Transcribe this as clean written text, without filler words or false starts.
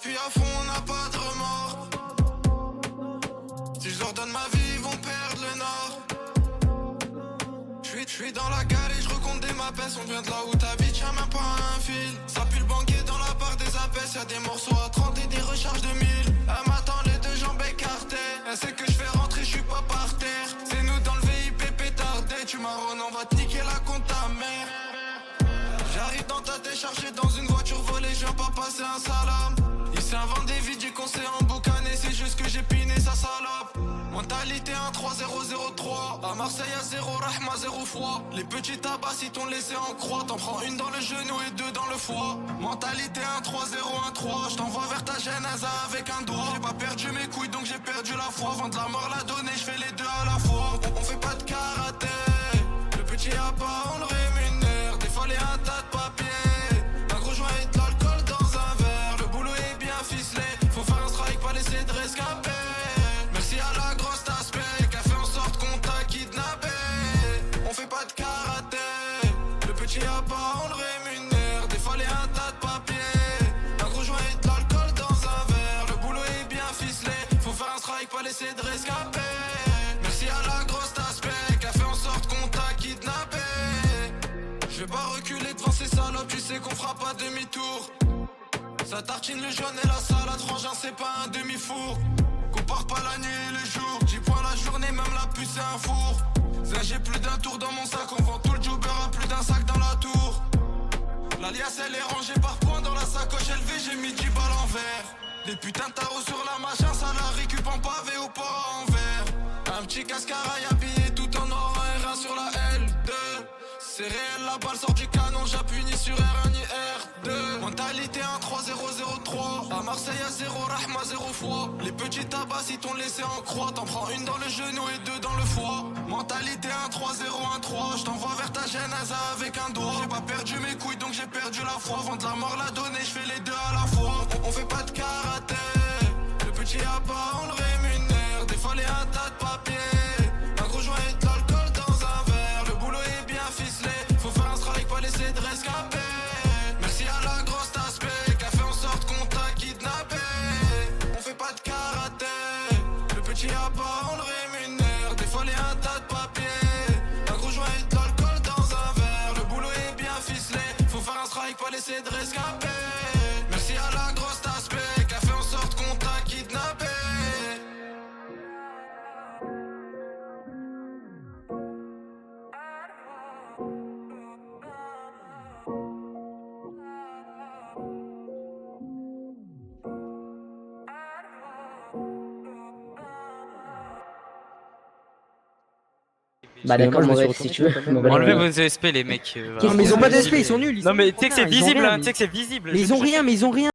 appuie à fond, on n'a pas de remords. Si je leur donne ma vie, ils vont perdre le nord. J'suis dans la gare et je recompte des mapes. On vient de là où t'habites, y'a même pas un fil. Ça pue le banquier dans la part des apaises. Y'a des morceaux à 30 et des recharges de 1000. Elle m'attend les deux jambes écartées. Elle sait que je fais rentrer, je suis pas par terre. C'est nous dans le VIP pétardé. Tu marronnes, on va te niquer la compte ta mère. J'arrive dans ta déchargée dans une voiture volée. Je viens pas passer un salam. Il s'invente des vides, j'ai conseillé en boucané. C'est juste que j'ai piné sa salope. Mentalité 1-3-0-0-3. À Marseille à 0, Rahma 0 fois. Les petits tabacs si t'ont laissé en croix. T'en prends une dans le genou et deux dans le foie. Mentalité 1-3-0-1-3. Je t'envoie vers ta genèse avec un doigt. J'ai pas perdu mes couilles donc j'ai perdu la foi. Vendre la mort, la donner, je fais les deux à la fois. On fait pas de karaté. Le petit a pas, on le rémunère. Défaller un tas de papier. Un gros joint et de l'alcool dans un verre. Le boulot est bien ficelé. Faut faire un strike, pas laisser de rescapé. Merci à la grosse aspect qui a fait en sorte qu'on t'a kidnappé. On fait pas de karaté. Le petit a pas, on le rémunère. Défaller un tas de papier. Un gros joint et de l'alcool dans un verre. Le boulot est bien ficelé. Faut faire un strike, pas laisser de rescapé. Merci à la grosse aspect qui a fait en sorte qu'on t'a kidnappé. Je vais pas reculer devant ces salopes, tu sais qu'on fera pas demi-tour. Ça tartine le jaune et la salade, frangin c'est pas un demi-four. Compare pas la nuit et le jour, 10 points la journée, même la puce c'est un four. Ça j'ai plus d'un tour dans mon sac, on vend tout le jobber à plus d'un sac dans la tour. La liasse elle est rangée par points dans la sacoche élevée, j'ai mis 10 balles en verre. Des putains de tarots sur la machin, ça la récup en pavé au port en verre. Un petit cascaraille habillé tout en or, un R1 sur la L2. C'est réel, la balle sort du canon, j'appuie ni sur R1 ni R2. Mentalité 1-3-0-0-3. À Marseille à 0, Rahma 0 fois. Les petits tabacs si t'ont laissé en croix. T'en prends une dans le genou et deux dans le foie. Mentalité 1-3-0-1-3. Je t'envoie vers ta genèse avec un doigt. J'ai pas perdu mes couilles donc j'ai perdu la foi. Vendre la mort, la donner, je fais les deux à la fois. On fait pas de karaté. Le petit a pas, on le rémunère. Défaller un tas de papier. Un gros joint et de l'alcool dans un verre. Le boulot est bien ficelé. Faut faire un strike, pas laisser de rescapé. Merci à la grosse aspect qui a fait en sorte qu'on t'a kidnappé. On fait pas de karaté. Le petit a pas, on le rémunère. Défaller un tas de papier. Un gros joint et de l'alcool dans un verre. Le boulot est bien ficelé. Faut faire un strike, pas laisser de rescapé. Merci à la grosse aspect qui a fait en sorte qu'on t'a kidnappé. Bah d'accord, bref, si tu veux. Enlevez vos ESP les mecs. Non mais ils ont pas d'ESP, ils sont nuls. Non mais tu sais que c'est Ils ont visible, rien, hein, tu sais que c'est visible. Mais ils ont rien, mais ils ont rien.